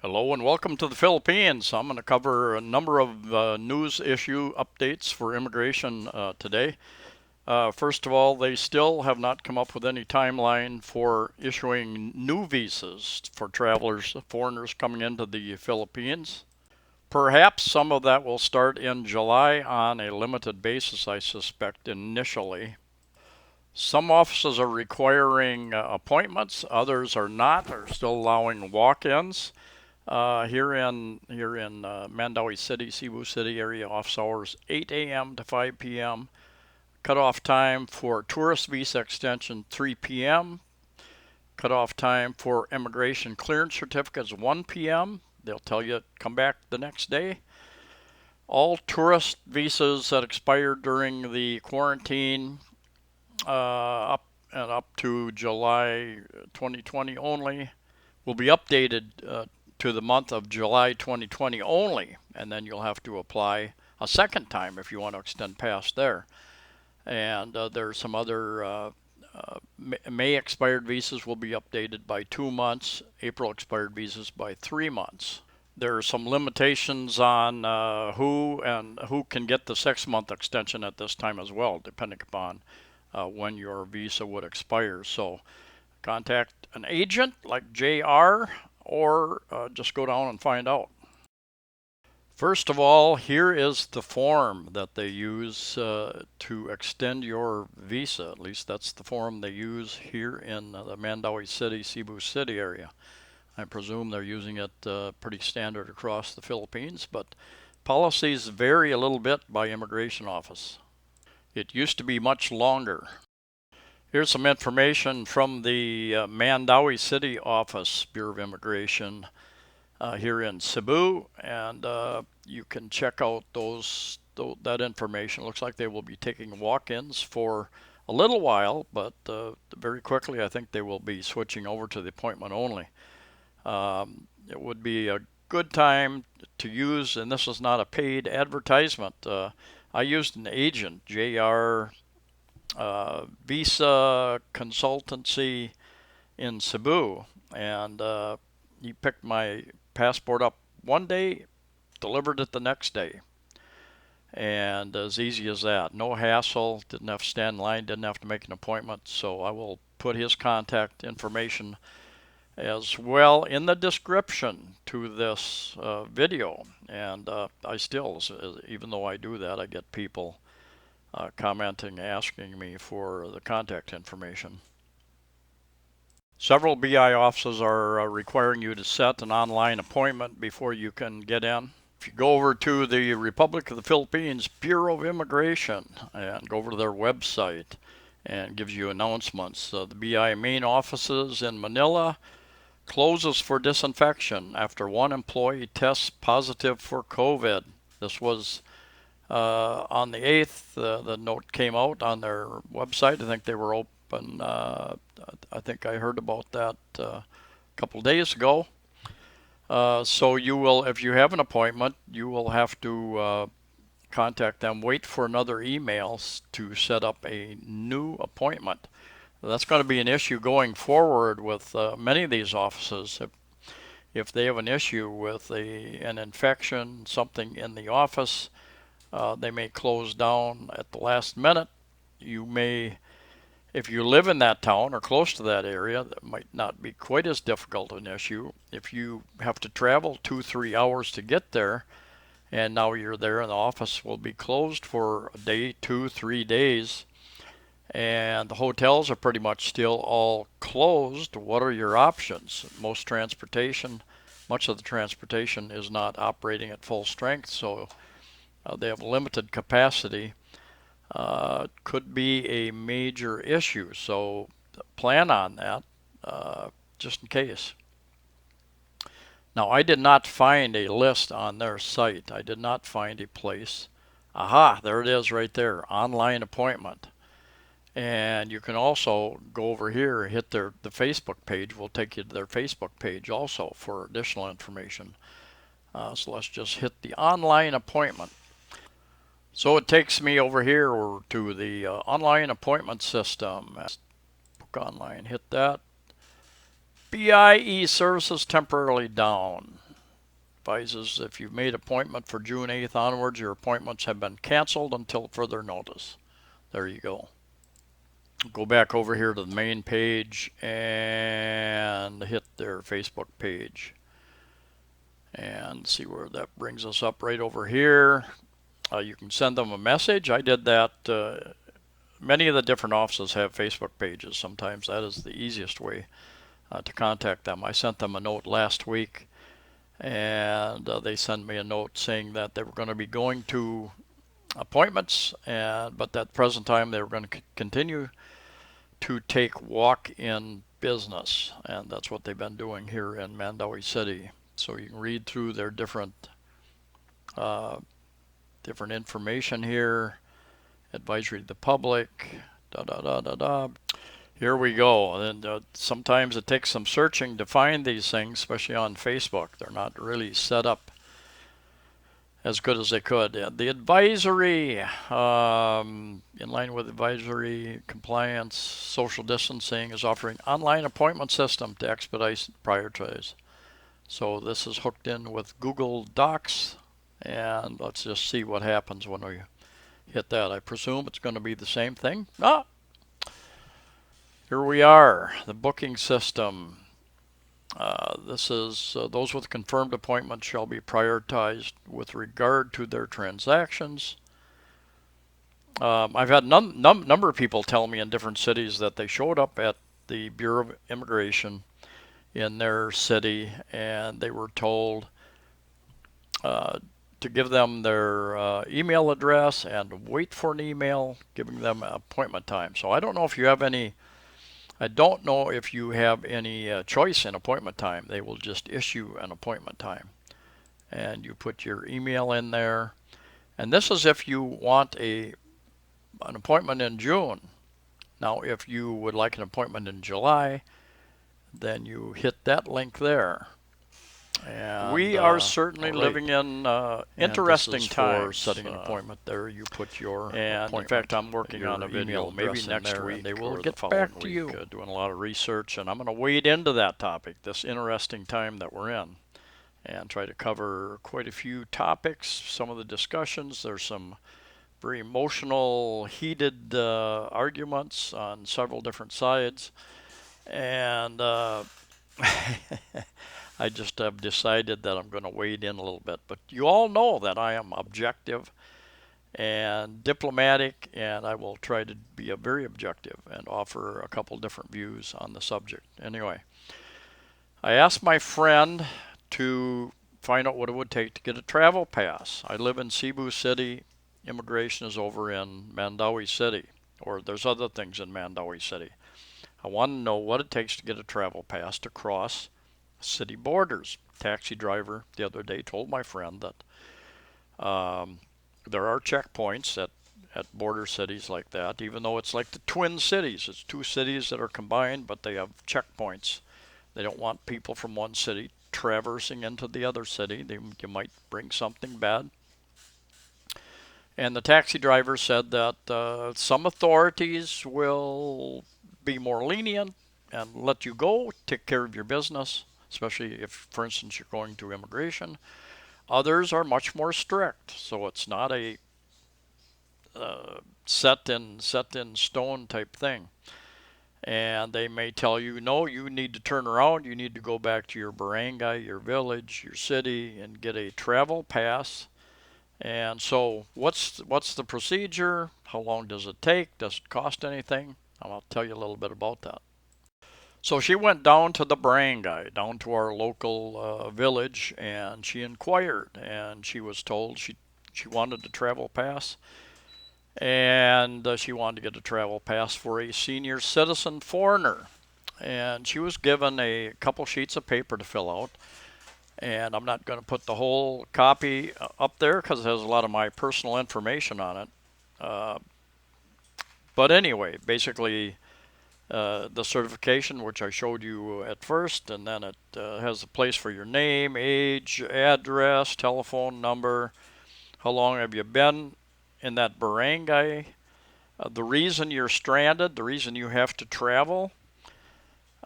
Hello and welcome to the Philippines. I'm going to cover a number of news issue updates for immigration today. First of all, they still have not come up with any timeline for issuing new visas for travelers, foreigners coming into the Philippines. Perhaps some of that will start in July on a limited basis, I suspect, initially. Some offices are requiring appointments, others are not. They're still allowing walk-ins. Here in Mandaue City, Cebu City area, office hours 8 a.m. to 5 p.m. Cutoff time for tourist visa extension 3 p.m. Cutoff time for immigration clearance certificates 1 p.m. They'll tell you come back the next day. All tourist visas that expired during the quarantine up to July 2020 only will be updated to the month of July 2020 only, and then you'll have to apply a second time if you want to extend past there. And there are some other May expired visas will be updated by 2 months, April expired visas by 3 months. There are some limitations on who can get the 6 month extension at this time as well, depending upon when your visa would expire. So contact an agent like JR or just go down and find out. First of all, here is the form that they use to extend your visa. At least that's the form they use here in the Mandaue City, Cebu City area. I presume they're using it pretty standard across the Philippines, but policies vary a little bit by immigration office. It used to be much longer. Here's some information from the Mandaue City office, Bureau of Immigration, here in Cebu, and you can check out that information. It looks like they will be taking walk-ins for a little while, but very quickly I think they will be switching over to the appointment only. It would be a good time to use, and this is not a paid advertisement. I used an agent, JR Visa Consultancy in Cebu, and he picked my passport up one day, delivered it the next day, and as easy as that. No hassle, didn't have to stand in line, didn't have to make an appointment. So I will put his contact information as well in the description to this video. And I still, even though I do that, I get people commenting, asking me for the contact information. Several BI offices are requiring you to set an online appointment before you can get in. If you go over to the Republic of the Philippines Bureau of Immigration and go over to their website, and gives you announcements. The BI main offices in Manila closes for disinfection after one employee tests positive for COVID. This was on the 8th. The note came out on their website. I think they were open. I think I heard about that a couple days ago. So you will, if you have an appointment, you will have to contact them, wait for another email to set up a new appointment. That's going to be an issue going forward with many of these offices. If they have an issue with an infection, something in the office, they may close down at the last minute. You may, if you live in that town or close to that area, that might not be quite as difficult an issue. If you have to travel 2-3 hours to get there, and now you're there and the office will be closed for a day, 2-3 days, and the hotels are pretty much still all closed, what are your options? Much of the transportation is not operating at full strength, so they have limited capacity. Could be a major issue, so plan on that just in case. Now, I did not find a list on their site. I did not find a place. Aha, there it is right there, online appointment. And you can also go over here, hit the Facebook page. We'll take you to their Facebook page also for additional information. So let's just hit the online appointment. So it takes me over here to the online appointment system. Book online, hit that. BIE services temporarily down. advises if you've made appointment for June 8th onwards, your appointments have been canceled until further notice. There you go. Go back over here to the main page and hit their Facebook page and see where that brings us up. Right over here, you can send them a message. I did that. Many of the different offices have Facebook pages. Sometimes that is the easiest way to contact them. I sent them a note last week, and they sent me a note saying that they were going to be going to appointments, but at the present time they were going to continue to take walk-in business, and that's what they've been doing here in Mandaue City. So you can read through their different information here. Advisory to the public, Here we go. And sometimes it takes some searching to find these things, especially on Facebook. They're not really set up as good as they could. The advisory, in line with advisory compliance, social distancing is offering online appointment system to expedite prioritize. So this is hooked in with Google Docs, and let's just see what happens when we hit that. I presume it's going to be the same thing. Here we are, the booking system. This is those with confirmed appointments shall be prioritized with regard to their transactions. I've had number of people tell me in different cities that they showed up at the Bureau of Immigration in their city and they were told to give them their email address and wait for an email giving them an appointment time. So I don't know if you have any choice in appointment time. They will just issue an appointment time. And you put your email in there. And this is if you want an appointment in June. Now, if you would like an appointment in July, then you hit that link there. And we are certainly living in interesting times. For setting an appointment there, you put your appointment. In fact, I'm working on a video maybe next week. They will get back to you. Doing a lot of research, and I'm going to wade into that topic, this interesting time that we're in, and try to cover quite a few topics. Some of the discussions. There's some very emotional, heated arguments on several different sides, and I just have decided that I'm going to wade in a little bit. But you all know that I am objective and diplomatic, and I will try to be very objective and offer a couple different views on the subject. Anyway, I asked my friend to find out what it would take to get a travel pass. I live in Cebu City. Immigration is over in Mandaue City, or there's other things in Mandaue City. I want to know what it takes to get a travel pass to cross city borders. Taxi driver the other day told my friend that there are checkpoints at border cities like that, even though it's like the twin cities. It's two cities that are combined, but they have checkpoints. They don't want people from one city traversing into the other city. You might bring something bad. And the taxi driver said that some authorities will be more lenient and let you go, take care of your business, especially if, for instance, you're going to immigration. Others are much more strict, so it's not a set in stone type thing. And they may tell you, no, you need to turn around, you need to go back to your barangay, your village, your city, and get a travel pass. And so what's the procedure? How long does it take? Does it cost anything? I'll tell you a little bit about that. So she went down to the barangay, down to our local village, and she inquired, and she was told she wanted a travel pass, and she wanted to get a travel pass for a senior citizen foreigner. And she was given a couple sheets of paper to fill out, and I'm not going to put the whole copy up there because it has a lot of my personal information on it. But anyway, basically, the certification, which I showed you at first, and then it has a place for your name, age, address, telephone number, how long have you been in that barangay, the reason you're stranded, the reason you have to travel,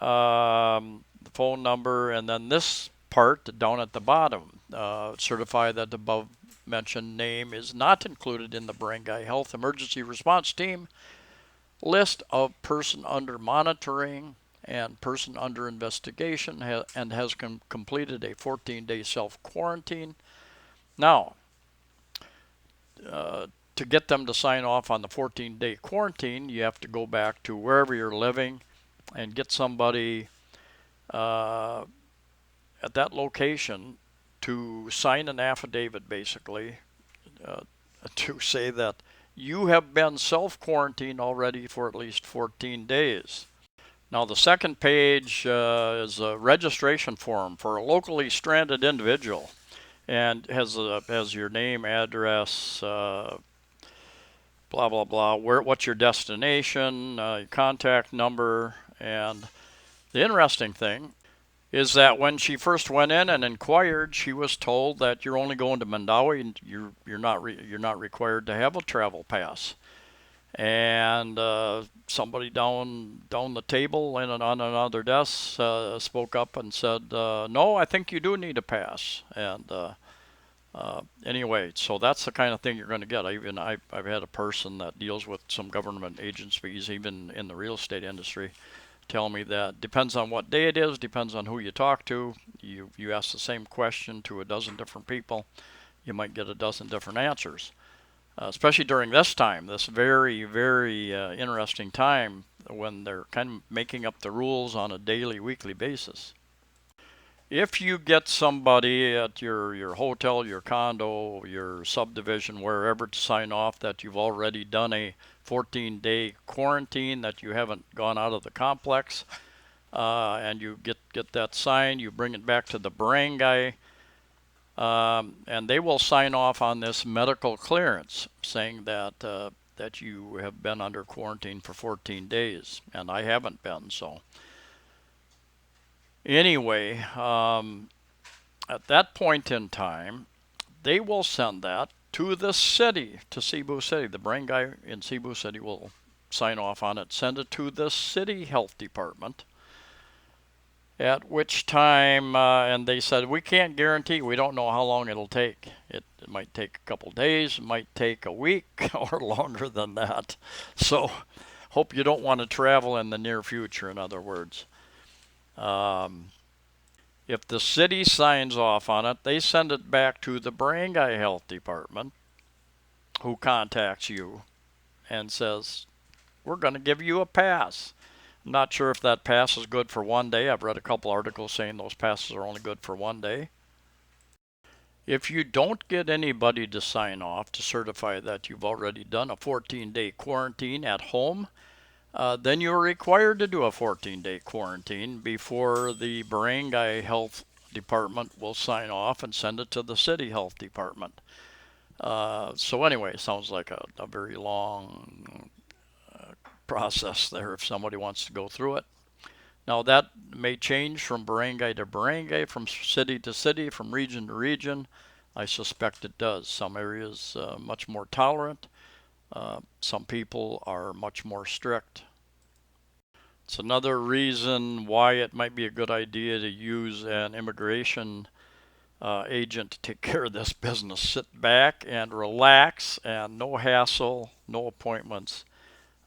the phone number, and then this part down at the bottom. certify that the above mentioned name is not included in the Barangay Health Emergency Response Team list of person under monitoring and person under investigation and has completed a 14-day self-quarantine. Now, to get them to sign off on the 14-day quarantine, you have to go back to wherever you're living and get somebody at that location to sign an affidavit, basically, uh, to say that you have been self-quarantined already for at least 14 days. Now, the second page is a registration form for a locally stranded individual and has your name, address, blah blah blah. What's your destination, your contact number, and the interesting thing is that when she first went in and inquired, she was told that you're only going to Mandaue and you're not required to have a travel pass. And somebody down the table and on another desk spoke up and said, "No, I think you do need a pass." And anyway, so that's the kind of thing you're going to get. I've had a person that deals with some government agencies, even in the real estate industry, tell me that depends on what day it is, depends on who you talk to. You ask the same question to a dozen different people, you might get a dozen different answers. Especially during this time, this very, very interesting time when they're kind of making up the rules on a daily, weekly basis. If you get somebody at your hotel, your condo, your subdivision, wherever to sign off that you've already done a 14-day quarantine, that you haven't gone out of the complex, and you get that signed, you bring it back to the barangay, and they will sign off on this medical clearance saying that you have been under quarantine for 14 days, and I haven't been. So anyway, at that point in time, they will send that to the city, to Cebu City. The barangay in Cebu City will sign off on it, send it to the city health department. At which time, and they said, we can't guarantee, we don't know how long it'll take. It might take a couple days, it might take a week, or longer than that. So, hope you don't want to travel in the near future, in other words. If the city signs off on it, they send it back to the barangay health department, who contacts you and says, we're going to give you a pass. I'm not sure if that pass is good for one day. I've read a couple articles saying those passes are only good for one day. If you don't get anybody to sign off to certify that you've already done a 14-day quarantine at home, then you're required to do a 14-day quarantine before the barangay health department will sign off and send it to the city health department. So anyway, sounds like a very long process there if somebody wants to go through it. Now that may change from barangay to barangay, from city to city, from region to region. I suspect it does. Some areas much more tolerant. Some people are much more strict. It's another reason why it might be a good idea to use an immigration agent to take care of this business. Sit back and relax, and no hassle, no appointments.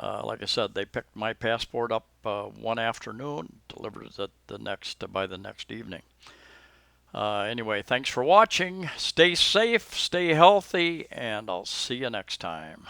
Like I said, they picked my passport up one afternoon, delivered it by the next evening. Anyway, thanks for watching. Stay safe, stay healthy, and I'll see you next time.